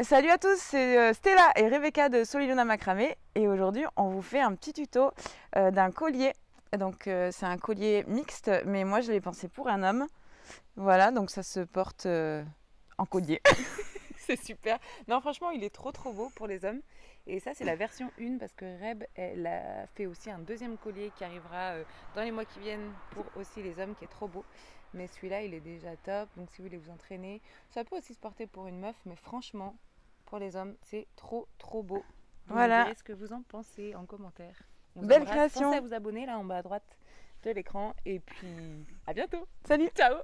Salut à tous, c'est Stella et Rebecca de Soliluna Macramé et aujourd'hui on vous fait un petit tuto d'un collier. Donc c'est un collier mixte mais moi je l'ai pensé pour un homme. Voilà, donc ça se porte en collier. C'est super. Non, franchement, il est trop beau pour les hommes. Et ça, c'est la version 1 parce que Reb, elle a fait aussi un deuxième collier qui arrivera dans les mois qui viennent pour aussi les hommes qui est trop beau. Mais celui-là, il est déjà top. Donc si vous voulez vous entraîner, ça peut aussi se porter pour une meuf. Mais franchement, pour les hommes, c'est trop beau. Vous me Voilà, direz ce que vous en pensez en commentaire. On vous belle embrasse. Pensez à création. vous abonner là en bas à droite de l'écran. Et puis, à bientôt. Salut. Ciao.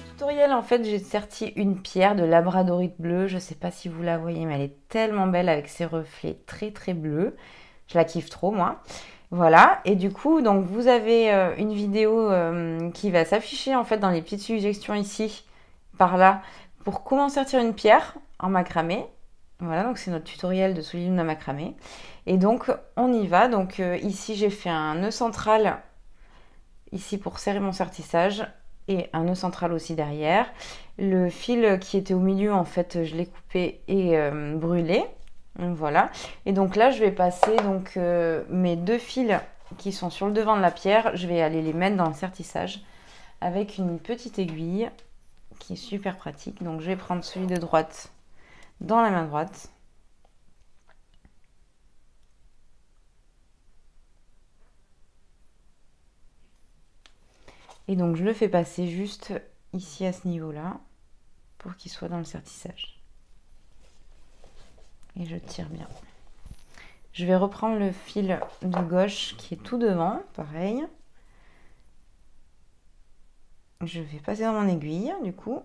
Tutoriel, en fait, j'ai serti une pierre de labradorite bleu. Je sais pas si vous la voyez, mais elle est tellement belle avec ses reflets très bleus. Je la kiffe trop, moi. Voilà, et du coup, donc vous avez une vidéo qui va s'afficher en fait dans les petites suggestions ici, par là, pour comment sortir une pierre en macramé. Voilà, donc c'est notre tutoriel de Soliluna macramé. Et donc on y va. Donc ici j'ai fait un nœud central ici pour serrer mon sertissage et un nœud central aussi derrière. Le fil qui était au milieu, en fait, je l'ai coupé et brûlé. Donc, voilà. Et donc là, je vais passer donc mes deux fils qui sont sur le devant de la pierre. Je vais aller les mettre dans le sertissage avec une petite aiguille qui est super pratique. Donc je vais prendre celui de droite dans la main droite. Et donc je le fais passer juste ici à ce niveau-là pour qu'il soit dans le sertissage. Et je tire bien. Je vais reprendre le fil de gauche qui est tout devant, pareil. Je vais passer dans mon aiguille, du coup.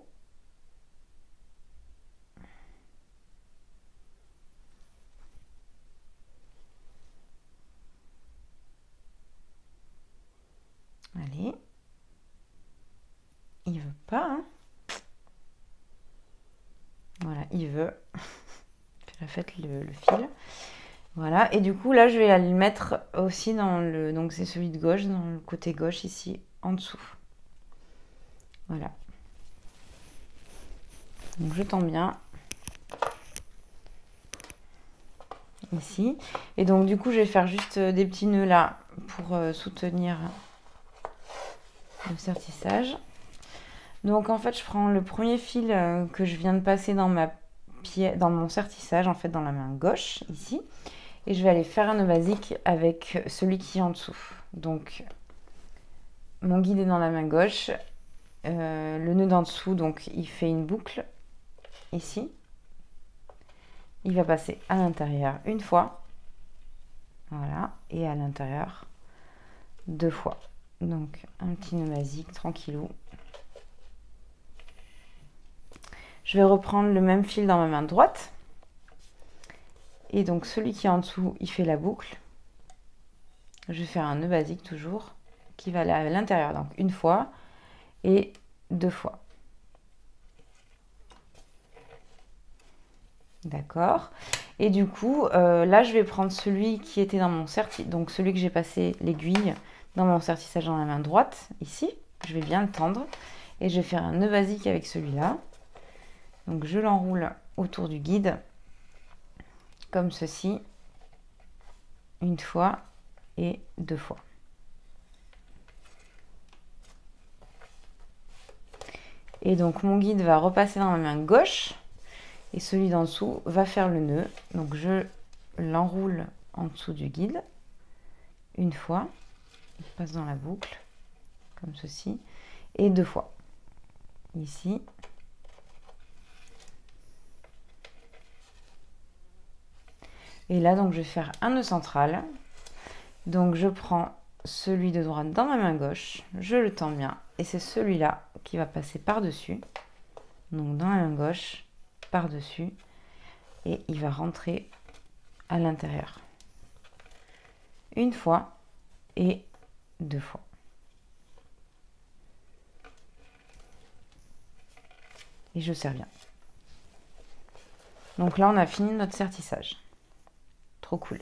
Allez. Il veut pas, hein. Voilà, il veut. J'ai la fête le fil. Voilà, et du coup, là, je vais aller le mettre aussi dans le... Donc, c'est celui de gauche, dans le côté gauche, ici, en dessous. Voilà. Donc, je tends bien. Ici. Et donc, du coup, je vais faire juste des petits nœuds là pour soutenir le sertissage. Donc, en fait, je prends le premier fil que je viens de passer dans dans mon sertissage, en fait, dans la main gauche, ici. Et je vais aller faire un nœud basique avec celui qui est en dessous. Donc, mon guide est dans la main gauche. Le nœud d'en dessous, donc, il fait une boucle ici. Il va passer à l'intérieur une fois. Voilà. Et à l'intérieur deux fois. Donc, un petit nœud basique, tranquillou. Je vais reprendre le même fil dans ma main droite. Et donc, celui qui est en dessous, il fait la boucle. Je vais faire un nœud basique toujours, qui va aller à l'intérieur. Donc, une fois et deux fois. D'accord. Et du coup, là, je vais prendre celui qui était dans mon sertissage, donc celui que j'ai passé l'aiguille dans mon sertissage dans la main droite, ici. Je vais bien le tendre. Et je vais faire un nœud basique avec celui-là. Donc, je l'enroule autour du guide, comme ceci, une fois et deux fois. Et donc, mon guide va repasser dans ma main gauche. Et celui d'en dessous va faire le nœud. Donc je l'enroule en dessous du guide. Une fois. Il passe dans la boucle. Comme ceci. Et deux fois. Ici. Et là, donc, je vais faire un nœud central. Donc je prends celui de droite dans ma main gauche. Je le tends bien. Et c'est celui-là qui va passer par-dessus. Donc dans la main gauche. Par-dessus. Et il va rentrer à l'intérieur. Une fois et deux fois. Et je serre bien. Donc là, on a fini notre sertissage. Trop cool.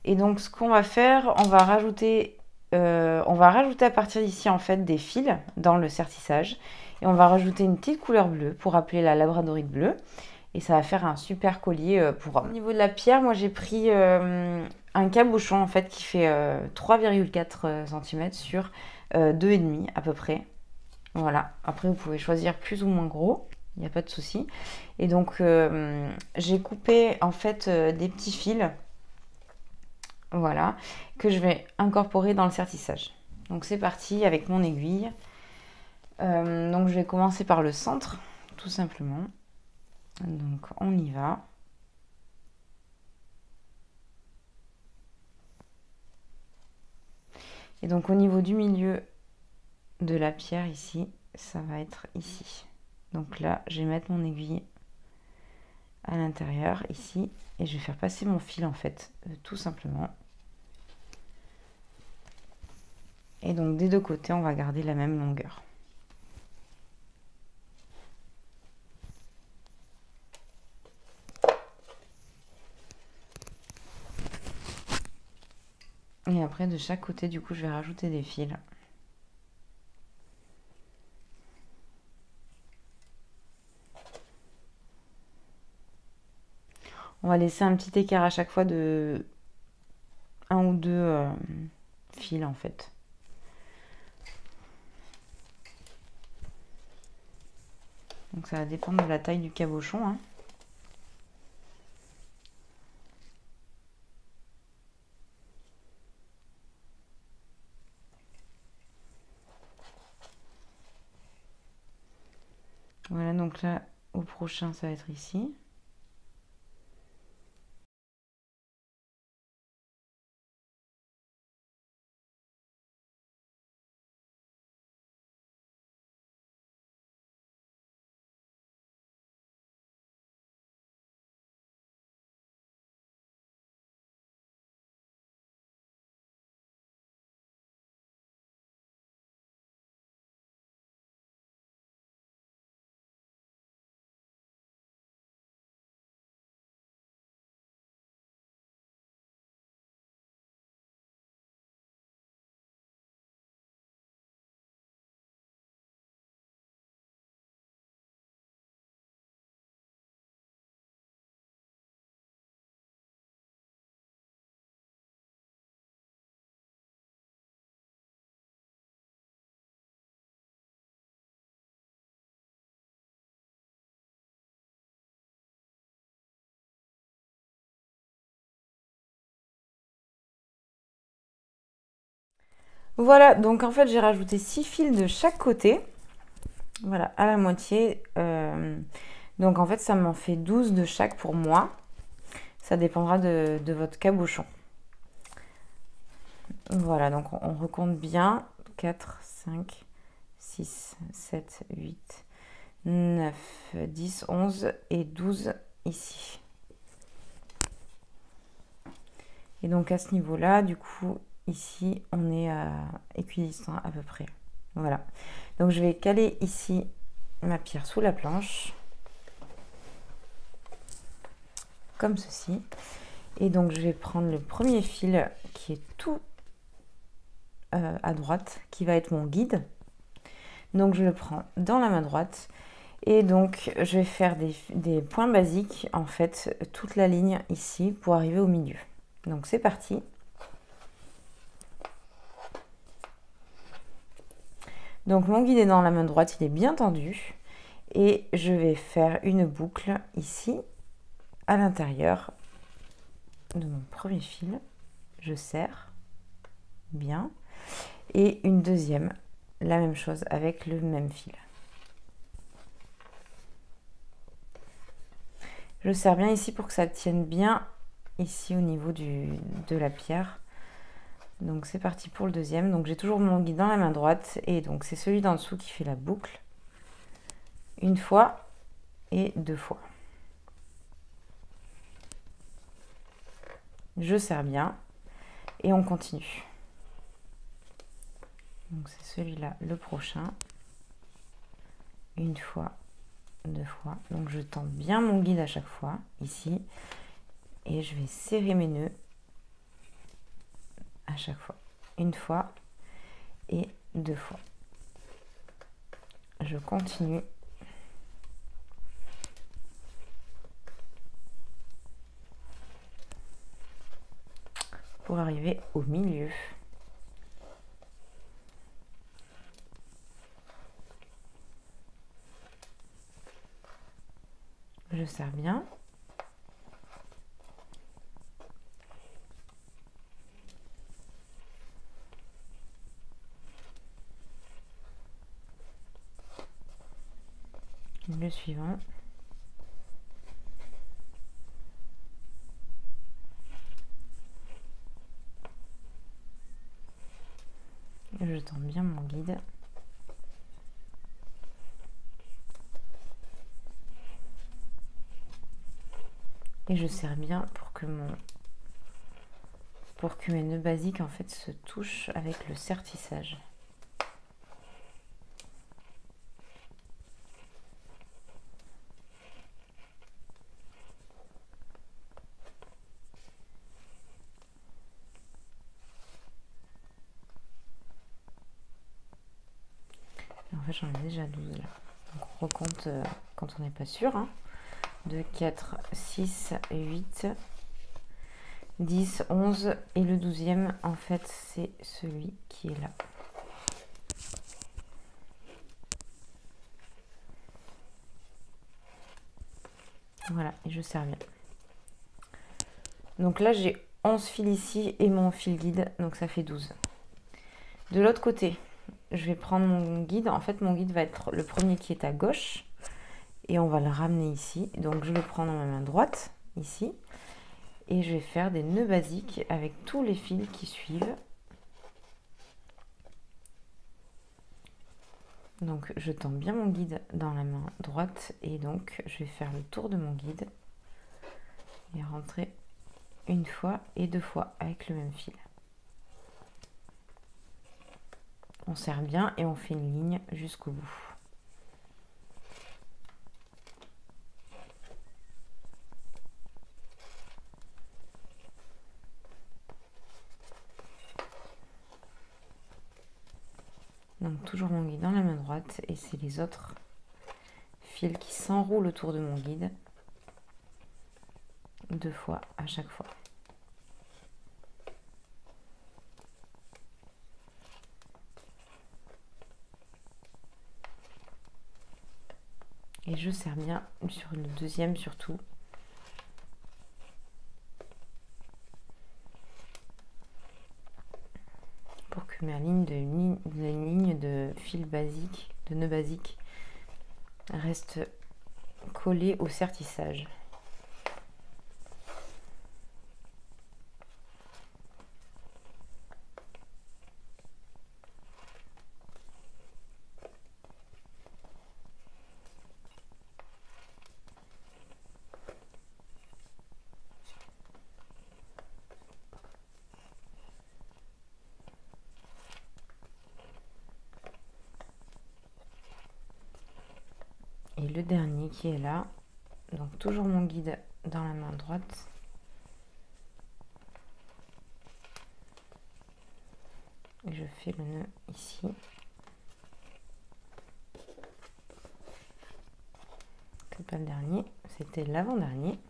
Et donc, ce qu'on va faire, on va rajouter à partir d'ici, en fait, des fils dans le sertissage. Et on va rajouter une petite couleur bleue pour appeler la labradorite bleue. Et ça va faire un super collier pour homme. Au niveau de la pierre, moi, j'ai pris un cabochon, en fait, qui fait 3,4 cm sur 2,5 à peu près. Voilà. Après, vous pouvez choisir plus ou moins gros. Il n'y a pas de souci. Et donc, j'ai coupé, en fait, des petits fils. Voilà, que je vais incorporer dans le sertissage. Donc c'est parti avec mon aiguille. Donc je vais commencer par le centre, tout simplement. Donc on y va. Et donc au niveau du milieu de la pierre ici, ça va être ici. Donc là, je vais mettre mon aiguille à l'intérieur ici et je vais faire passer mon fil en fait, tout simplement. Et donc des deux côtés, on va garder la même longueur. Et après, de chaque côté, du coup, je vais rajouter des fils. On va laisser un petit écart à chaque fois de 1 ou 2 fils, en fait. Donc ça va dépendre de la taille du cabochon, hein. Voilà, donc là, au prochain, ça va être ici. Voilà, donc en fait, j'ai rajouté 6 fils de chaque côté. Voilà, à la moitié. Donc en fait, ça m'en fait 12 de chaque pour moi. Ça dépendra de votre cabochon. Voilà, donc on recompte bien. 4, 5, 6, 7, 8, 9, 10, 11 et 12 ici. Et donc à ce niveau-là, du coup, ici, on est équidistant à peu près. Voilà. Donc je vais caler ici ma pierre sous la planche. Comme ceci. Et donc je vais prendre le premier fil qui est tout à droite, qui va être mon guide. Donc je le prends dans la main droite. Et donc je vais faire des points basiques, en fait, toute la ligne ici pour arriver au milieu. Donc c'est parti. Donc mon guide est dans la main droite, il est bien tendu. Et je vais faire une boucle ici, à l'intérieur de mon premier fil. Je serre bien. Et une deuxième, la même chose avec le même fil. Je serre bien ici pour que ça tienne bien ici au niveau de la pierre. Donc c'est parti pour le deuxième. Donc j'ai toujours mon guide dans la main droite et donc c'est celui d'en dessous qui fait la boucle. Une fois et 2 fois. Je serre bien et on continue. Donc c'est celui-là le prochain. Une fois 2 fois. Donc je tends bien mon guide à chaque fois, ici. Et je vais serrer mes nœuds à chaque fois. 1 fois et 2 fois. Je continue. Pour arriver au milieu. Je serre bien. Le suivant. Je tends bien mon guide. Et je serre bien pour que mes nœuds basiques en fait se touchent avec le sertissage. En fait, j'en ai déjà 12 là. Donc on recompte quand on n'est pas sûr. Hein. 2, 4, 6, 8, 10, 11. Et le 12e, en fait, c'est celui qui est là. Voilà, et je serre bien. Donc là, j'ai 11 fils ici et mon fil guide, donc ça fait 12. De l'autre côté, je vais prendre mon guide. En fait, mon guide va être le premier qui est à gauche. Et on va le ramener ici. Donc, je le prends dans ma main droite, ici. Et je vais faire des nœuds basiques avec tous les fils qui suivent. Donc, je tends bien mon guide dans la main droite. Et donc, je vais faire le tour de mon guide. Et rentrer 1 fois et 2 fois avec le même fil. On serre bien et on fait une ligne jusqu'au bout. Donc toujours mon guide dans la main droite et c'est les autres fils qui s'enroulent autour de mon guide 2 fois à chaque fois. Et je serre bien sur le deuxième surtout. Pour que ma ligne de fil basique, de nœud basique, reste collée au sertissage. Et le dernier qui est là, donc toujours mon guide dans la main droite. Et je fais le nœud ici. C'est pas le dernier, c'était l'avant-dernier.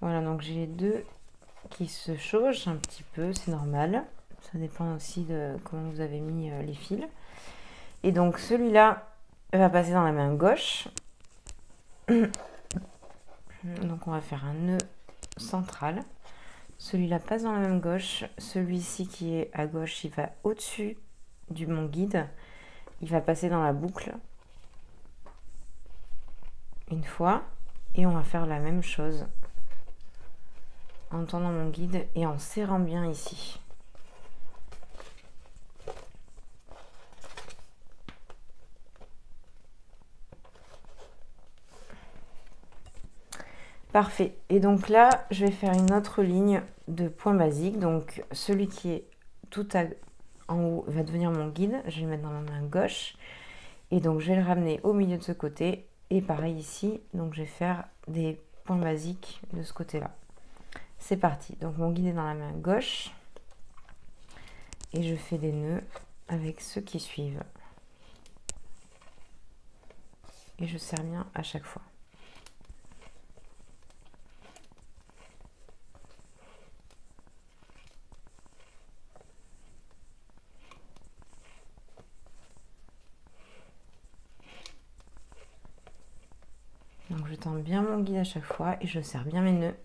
Voilà, donc j'ai les deux qui se chauchent un petit peu, c'est normal. Ça dépend aussi de comment vous avez mis les fils. Et donc celui-là va passer dans la main gauche. Donc on va faire un nœud central. Celui-là passe dans la main gauche. Celui-ci qui est à gauche, il va au-dessus de mon guide. Il va passer dans la boucle 1 fois. Et on va faire la même chose en tendant mon guide et en serrant bien ici. Parfait. Et donc là, je vais faire une autre ligne de point basique. Donc celui qui est en haut va devenir mon guide. Je vais le mettre dans ma main gauche. Et donc, je vais le ramener au milieu de ce côté. Et pareil ici, donc je vais faire des points basiques de ce côté-là. C'est parti. Donc, mon guide est dans la main gauche. Et je fais des nœuds avec ceux qui suivent. Et je serre bien à chaque fois. Donc je tends bien mon guide à chaque fois et je serre bien mes nœuds.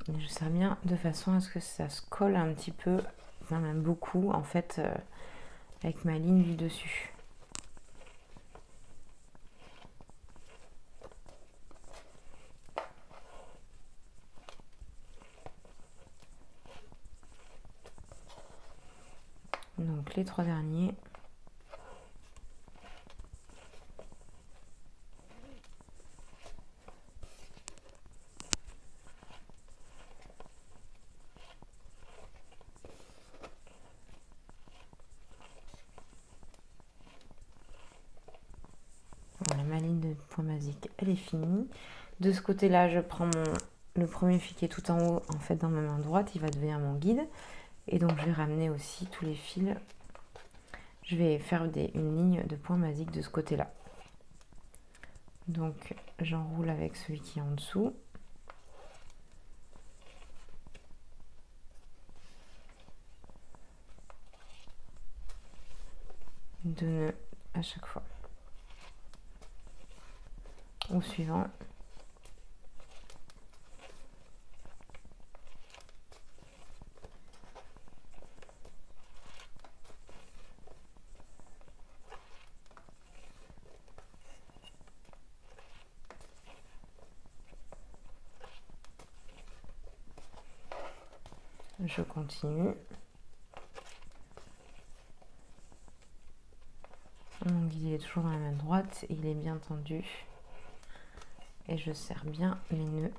Et je serre bien de façon à ce que ça se colle un petit peu, enfin même beaucoup en fait, avec ma ligne du dessus. Donc les 3 derniers. Voilà, ma ligne de point basique, elle est finie. De ce côté-là, je prends le premier fil qui est tout en haut, en fait dans ma main droite, il va devenir mon guide. Et donc je vais ramener aussi tous les fils. Je vais faire une ligne de point basique de ce côté-là. Donc j'enroule avec celui qui est en dessous. Deux nœuds à chaque fois. Au suivant. Je continue. Mon guide est toujours dans la main droite et il est bien tendu. Et je serre bien mes nœuds.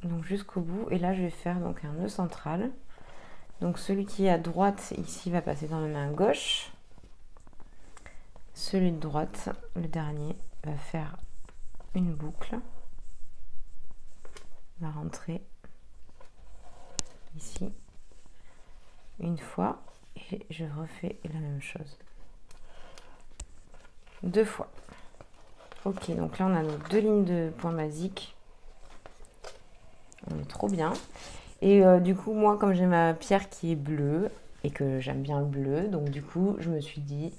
Donc jusqu'au bout, et là je vais faire donc un nœud central. Donc celui qui est à droite ici va passer dans ma main gauche. Celui de droite, le dernier, va faire une boucle, va rentrer ici une fois et je refais la même chose 2 fois. Ok, donc là on a nos 2 lignes de points basiques. On est trop bien. Et du coup, moi, comme j'ai ma pierre qui est bleue et que j'aime bien le bleu, donc du coup, je me suis dit,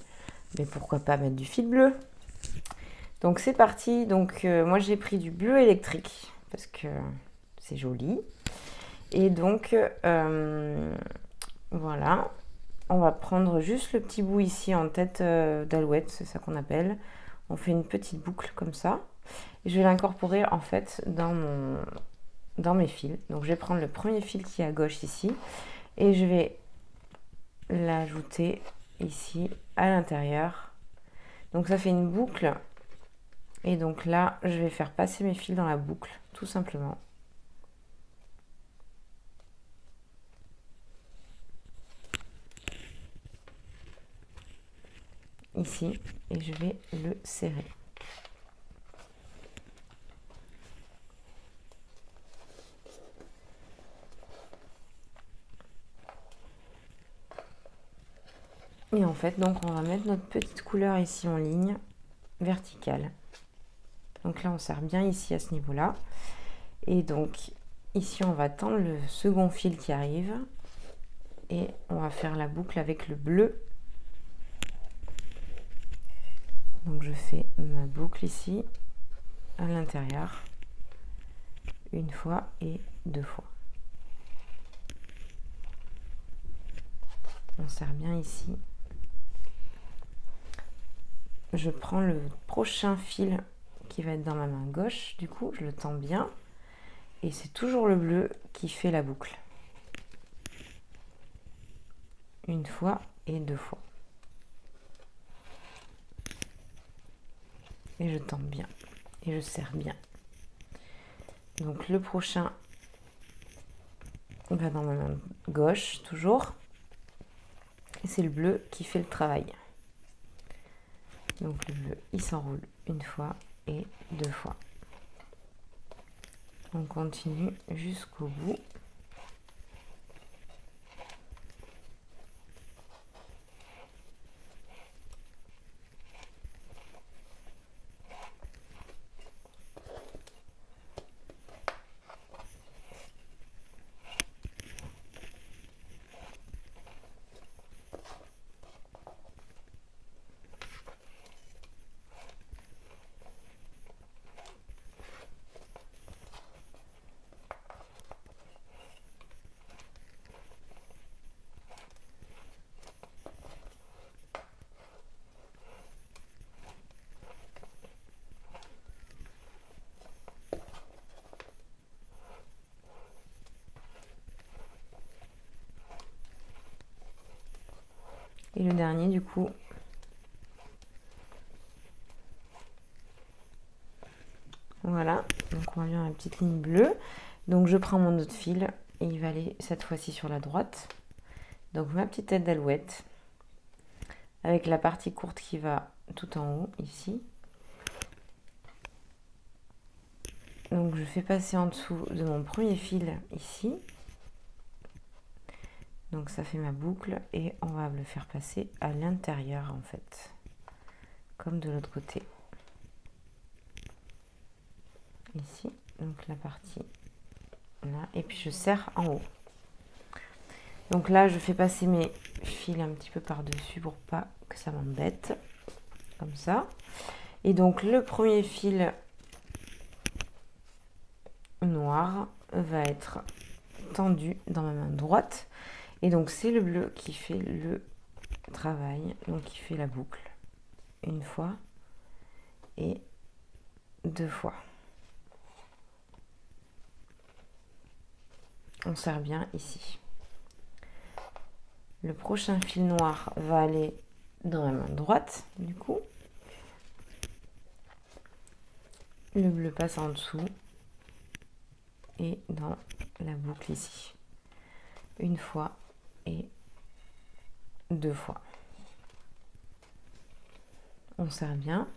mais pourquoi pas mettre du fil bleu? Donc c'est parti. Donc moi, j'ai pris du bleu électrique parce que c'est joli. Et donc, voilà. On va prendre juste le petit bout ici en tête d'alouette, c'est ça qu'on appelle. On fait une petite boucle comme ça. Et je vais l'incorporer en fait dans mes fils. Donc je vais prendre le premier fil qui est à gauche ici et je vais l'ajouter ici à l'intérieur. Donc ça fait une boucle et donc là je vais faire passer mes fils dans la boucle tout simplement. Ici et je vais le serrer. Et en fait, donc on va mettre notre petite couleur ici en ligne verticale. Donc là, on serre bien ici à ce niveau-là. Et donc, ici on va tendre le second fil qui arrive et on va faire la boucle avec le bleu. Donc je fais ma boucle ici à l'intérieur une fois et 2 fois. On serre bien ici. Je prends le prochain fil qui va être dans ma main gauche, du coup je le tends bien et c'est toujours le bleu qui fait la boucle. Une fois et 2 fois. Et je tends bien et je serre bien. Donc le prochain va dans ma main gauche toujours et c'est le bleu qui fait le travail. Donc le bleu il s'enroule une fois et 2 fois. On continue jusqu'au bout. Et le dernier du coup, voilà, donc on va bien la petite ligne bleue. Donc je prends mon autre fil et il va aller cette fois-ci sur la droite. Donc ma petite tête d'alouette avec la partie courte qui va tout en haut ici. Donc je fais passer en dessous de mon premier fil ici. Donc ça fait ma boucle et on va le faire passer à l'intérieur en fait, comme de l'autre côté. Ici, donc la partie là, et puis je serre en haut. Donc là je fais passer mes fils un petit peu par dessus pour pas que ça m'embête, comme ça. Et donc le premier fil noir va être tendu dans ma main droite. Et donc c'est le bleu qui fait le travail, donc qui fait la boucle. Une fois et 2 fois. On serre bien ici. Le prochain fil noir va aller dans la main droite, du coup. Le bleu passe en dessous et dans la boucle ici. Une fois et 2 fois. On serre bien.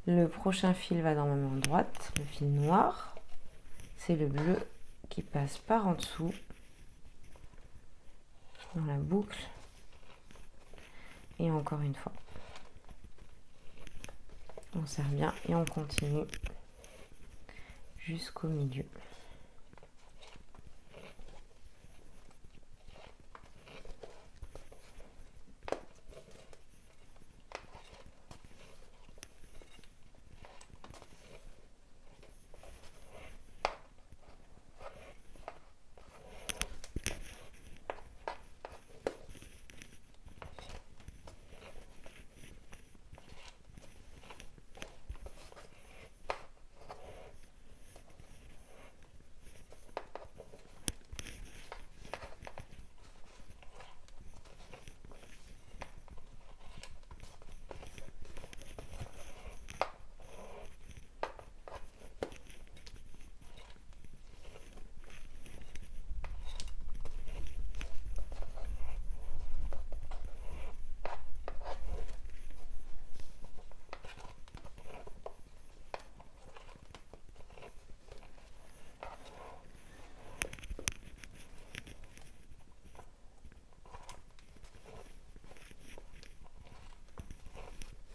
Le prochain fil va dans ma main droite, le fil noir. C'est le bleu qui passe par en dessous dans la boucle. Et encore une fois. On serre bien et on continue jusqu'au milieu.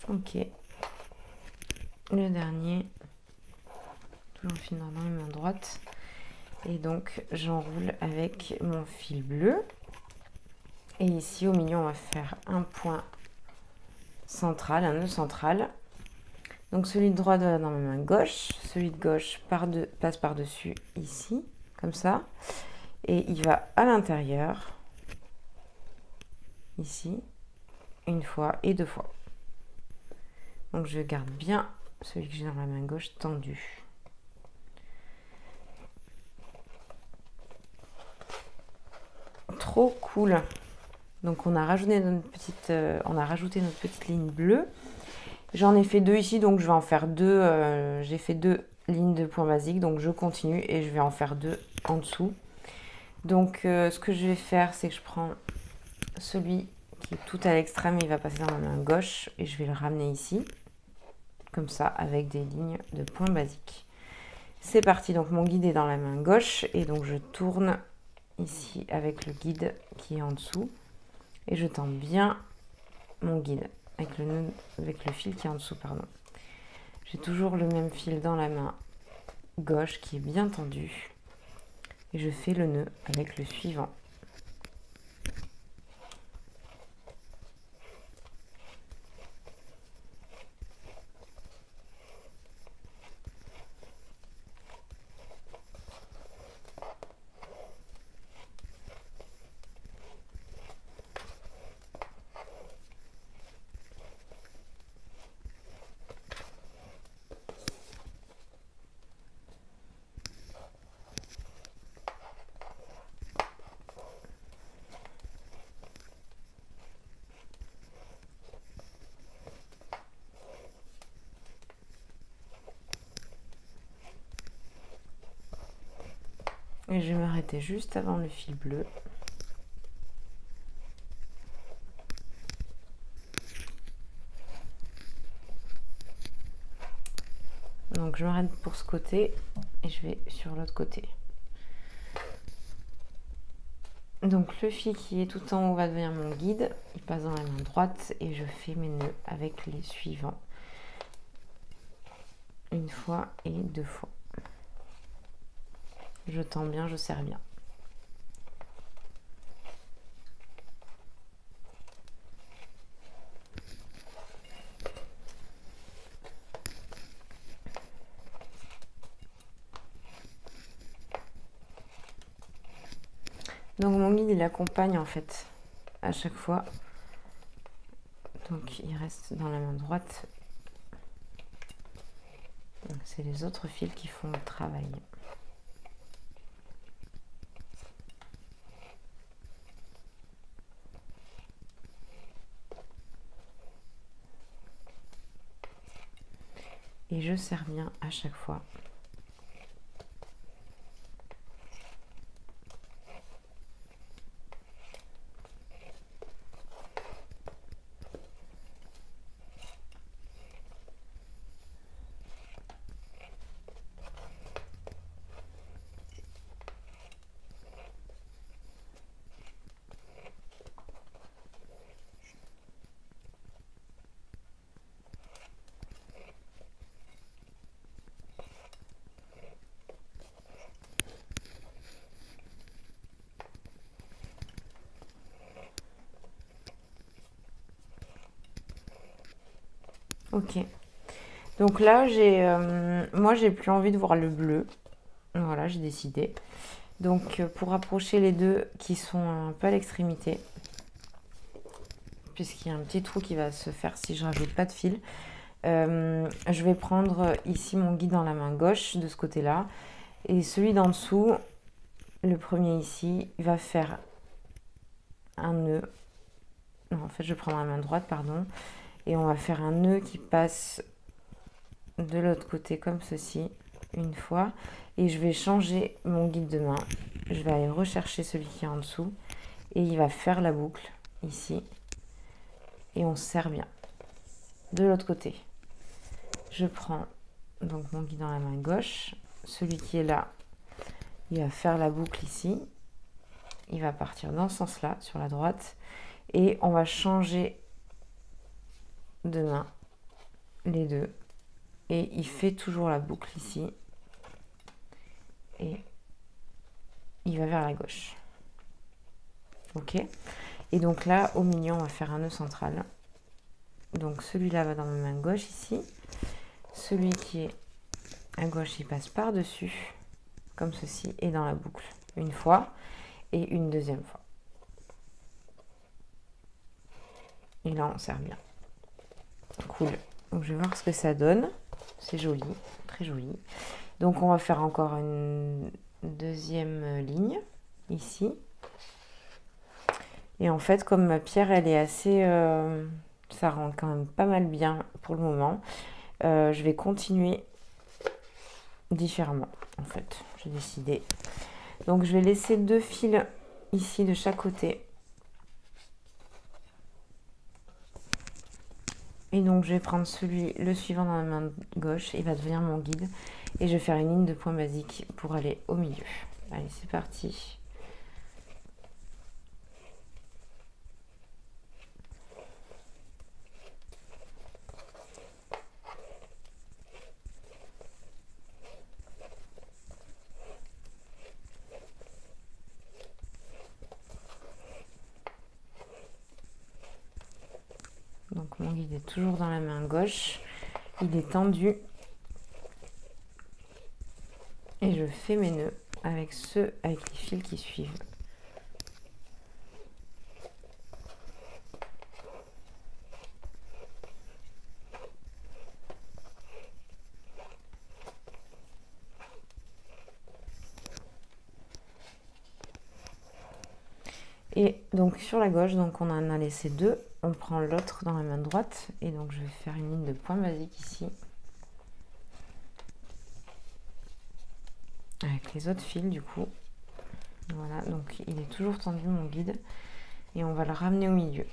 Ok. Le dernier, toujours fil noir dans la main droite. Et donc j'enroule avec mon fil bleu. Et ici au milieu on va faire un point central, un nœud central. Donc celui de droite va dans ma main gauche, celui de gauche passe par-dessus ici, comme ça. Et il va à l'intérieur, ici, une fois et deux fois. Donc je garde bien celui que j'ai dans la main gauche tendu. Trop cool. Donc on a rajouté notre petite ligne bleue. J'en ai fait deux ici, donc je vais en faire deux. J'ai fait deux lignes de points basiques, donc je continue et je vais en faire deux en dessous. Donc ce que je vais faire, c'est que je prends celui qui est tout à l'extrême, il va passer dans ma main gauche et je vais le ramener ici, comme ça, avec des lignes de points basiques. C'est parti, donc mon guide est dans la main gauche et donc je tourne ici avec le guide qui est en dessous et je tends bien mon guide avec le fil qui est en dessous, pardon. J'ai toujours le même fil dans la main gauche qui est bien tendu et je fais le nœud avec le suivant. Et je vais m'arrêter juste avant le fil bleu. Donc je m'arrête pour ce côté et je vais sur l'autre côté. Donc le fil qui est tout en haut va devenir mon guide. Il passe dans la main droite et je fais mes nœuds avec les suivants. Une fois et deux fois. Je tends bien, je serre bien. Donc mon guide il accompagne en fait à chaque fois. Donc il reste dans la main droite. C'est les autres fils qui font le travail. Et je serre bien à chaque fois. Ok. Donc là, moi, j'ai plus envie de voir le bleu. Voilà, j'ai décidé. Donc, pour rapprocher les deux qui sont un peu à l'extrémité, puisqu'il y a un petit trou qui va se faire si je rajoute pas de fil, je vais prendre ici mon guide dans la main gauche, de ce côté-là. Et celui d'en dessous, le premier ici, va faire un nœud. Non, en fait, je prends la main droite, pardon. Et on va faire un nœud qui passe de l'autre côté comme ceci, une fois. Et je vais changer mon guide de main. Je vais aller rechercher celui qui est en dessous. Et il va faire la boucle ici. Et on serre bien. De l'autre côté. Je prends donc mon guide dans la main gauche. Celui qui est là, il va faire la boucle ici. Il va partir dans ce sens-là, sur la droite. Et on va changer de main les deux. Et il fait toujours la boucle ici. Et il va vers la gauche. Ok. Et donc là, au milieu, on va faire un nœud central. Donc celui-là va dans ma main gauche ici. Celui qui est à gauche, il passe par-dessus, comme ceci, et dans la boucle. Une fois et une deuxième fois. Et là, on serre bien. Cool. Donc je vais voir ce que ça donne. C'est joli, très joli. Donc on va faire encore une deuxième ligne ici. Et en fait, comme ma pierre, elle est assez... ça rend quand même pas mal bien pour le moment. Je vais continuer différemment, en fait. J'ai décidé. Donc je vais laisser 2 fils ici de chaque côté. Et donc je vais prendre le suivant dans la main gauche. Il va devenir mon guide. Et je vais faire une ligne de point basique pour aller au milieu. Allez, c'est parti. Donc mon guide est toujours dans la main gauche. Il est tendu. Et je fais mes nœuds avec les fils qui suivent. Et donc sur la gauche, donc on en a laissé 2. On prend l'autre dans la main droite. Et donc je vais faire une ligne de point basique ici. Avec les autres fils du coup. Voilà, donc il est toujours tendu mon guide. Et on va le ramener au milieu.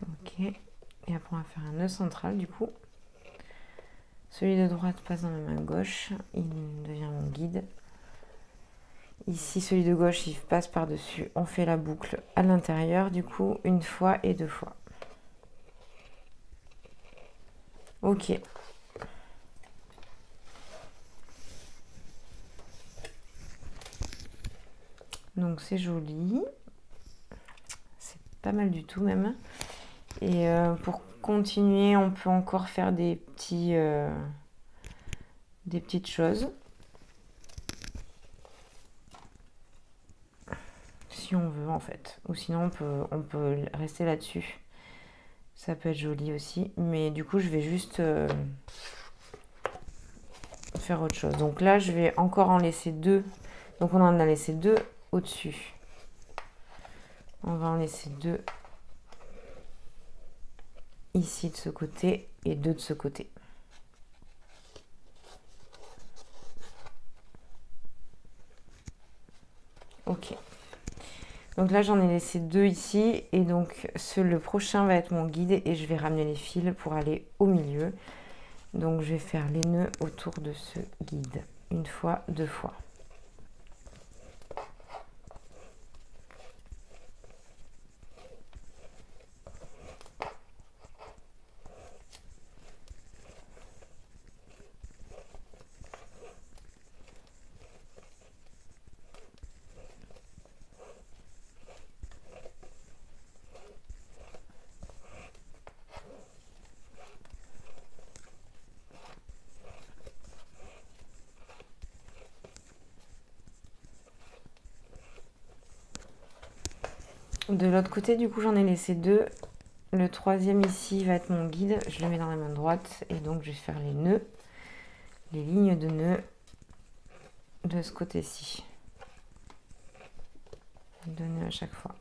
Ok, et après on va faire un nœud central du coup. Celui de droite passe dans la main gauche, il devient mon guide. Ici, celui de gauche, il passe par-dessus. On fait la boucle à l'intérieur, du coup, une fois et 2 fois. Ok. Donc c'est joli. C'est pas mal du tout même. Et pour continuer, on peut encore faire des petites choses. Si on veut en fait. Ou sinon on peut rester là-dessus. Ça peut être joli aussi. Mais du coup je vais juste faire autre chose. Donc là je vais encore en laisser 2. Donc on en a laissé 2 au-dessus. On va en laisser 2 ici de ce côté et 2 de ce côté. Ok. Donc là j'en ai laissé 2 ici et donc le prochain va être mon guide et je vais ramener les fils pour aller au milieu. Donc je vais faire les nœuds autour de ce guide. Une fois, 2 fois. De l'autre côté, du coup, j'en ai laissé 2. Le troisième ici va être mon guide. Je le mets dans la main droite et donc je vais faire les nœuds, les lignes de nœuds de ce côté-ci. 2 nœuds à chaque fois.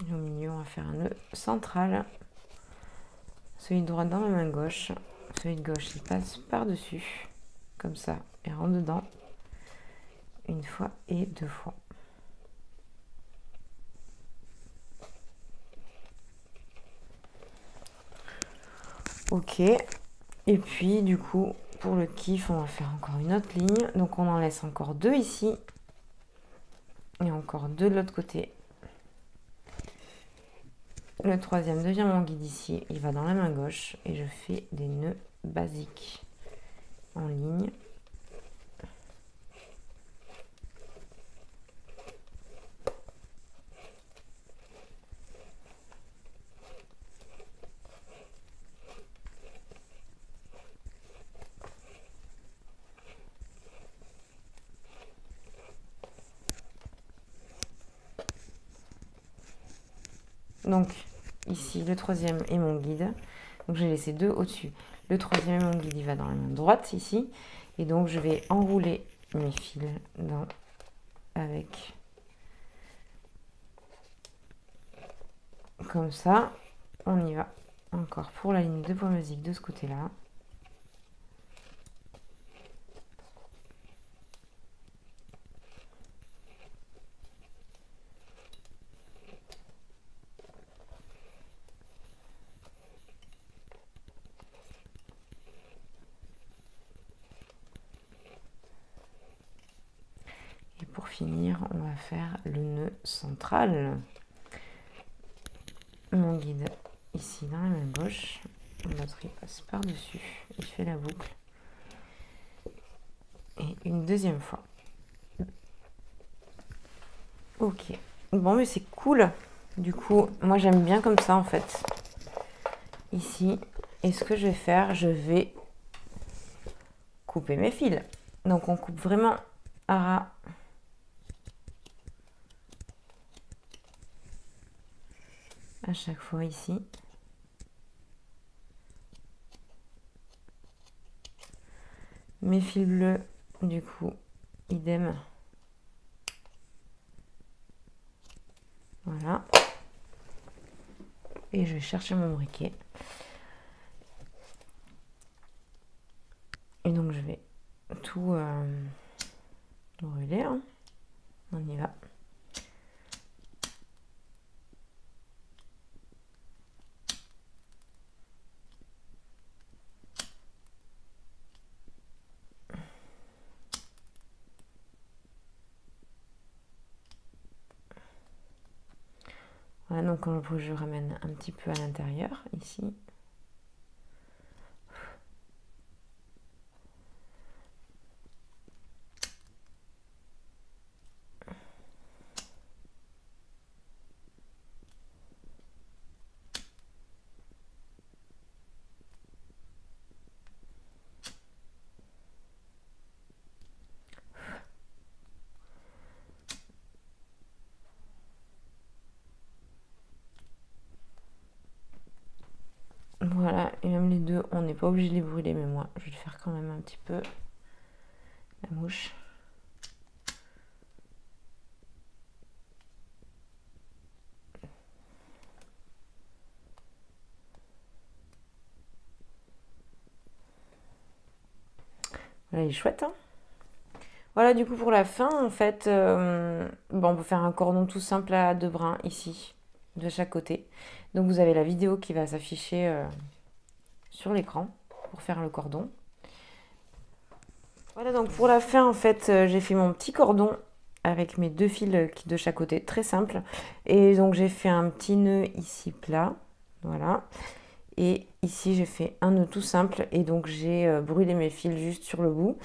Et au milieu, on va faire un nœud central. Celui de droite dans la main gauche. Celui de gauche, il passe par-dessus, comme ça, et rentre dedans. Une fois et 2 fois. Ok. Et puis, du coup, pour le kiff, on va faire encore une autre ligne. Donc, on en laisse encore 2 ici. Et encore 2 de l'autre côté. Le troisième devient mon guide ici, il va dans la main gauche et je fais des nœuds basiques en ligne. Donc ici le troisième est mon guide, donc j'ai laissé 2 au-dessus. Le troisième est mon guide, il va dans la main droite ici, et donc je vais enrouler mes fils avec comme ça. On y va encore pour la ligne de point basique de ce côté-là. Pour finir, on va faire le nœud central. Mon guide ici dans la main gauche, l'autre il passe par-dessus, il fait la boucle. Et une deuxième fois. Ok. Bon, mais c'est cool. Du coup, moi j'aime bien comme ça en fait. Ici. Et ce que je vais faire, je vais couper mes fils. Donc on coupe vraiment à ras. À chaque fois ici. Mes fils bleus, du coup, idem. Voilà. Et je vais chercher mon briquet. Et donc je vais tout brûler. Hein. On y va. Voilà, donc je ramène un petit peu à l'intérieur, ici. Voilà, et même les deux, on n'est pas obligé de les brûler, mais moi, je vais le faire quand même un petit peu. La mouche. Voilà, il est chouette, hein. Voilà, du coup, pour la fin, en fait, bon, on peut faire un cordon tout simple à 2 brins, ici, de chaque côté. Donc, vous avez la vidéo qui va s'afficher sur l'écran pour faire le cordon. Voilà, donc pour la fin, en fait, j'ai fait mon petit cordon avec mes 2 fils de chaque côté, très simple. Et donc, j'ai fait un petit nœud ici plat, voilà. Et ici, j'ai fait un nœud tout simple et donc j'ai brûlé mes fils juste sur le bout.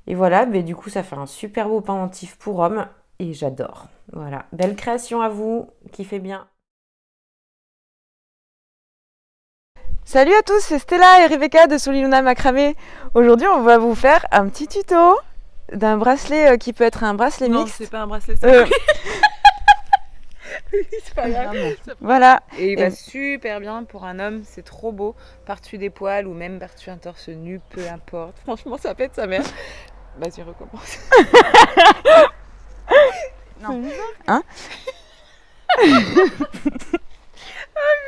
Et voilà, mais du coup, ça fait un super beau pendentif pour homme et j'adore. Voilà, belle création à vous, kiffez bien. Salut à tous, c'est Stella et Rebecca de Soliluna Macramé. Aujourd'hui, on va vous faire un petit tuto d'un bracelet qui peut être un bracelet Non, mixte. c'est pas un bracelet, c'est c'est pas grave. Voilà. Et il va super bien pour un homme, c'est trop beau. Par-dessus des poils ou même par-dessus un torse nu, peu importe. Franchement, ça pète sa mère. Vas-y, recommence. Non. Hein?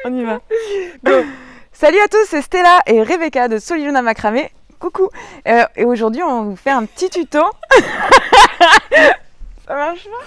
On y va. Bon. Salut à tous, c'est Stella et Rebecca de Soliluna Macramé. Coucou. Et aujourd'hui, on vous fait un petit tuto. Ça marche pas?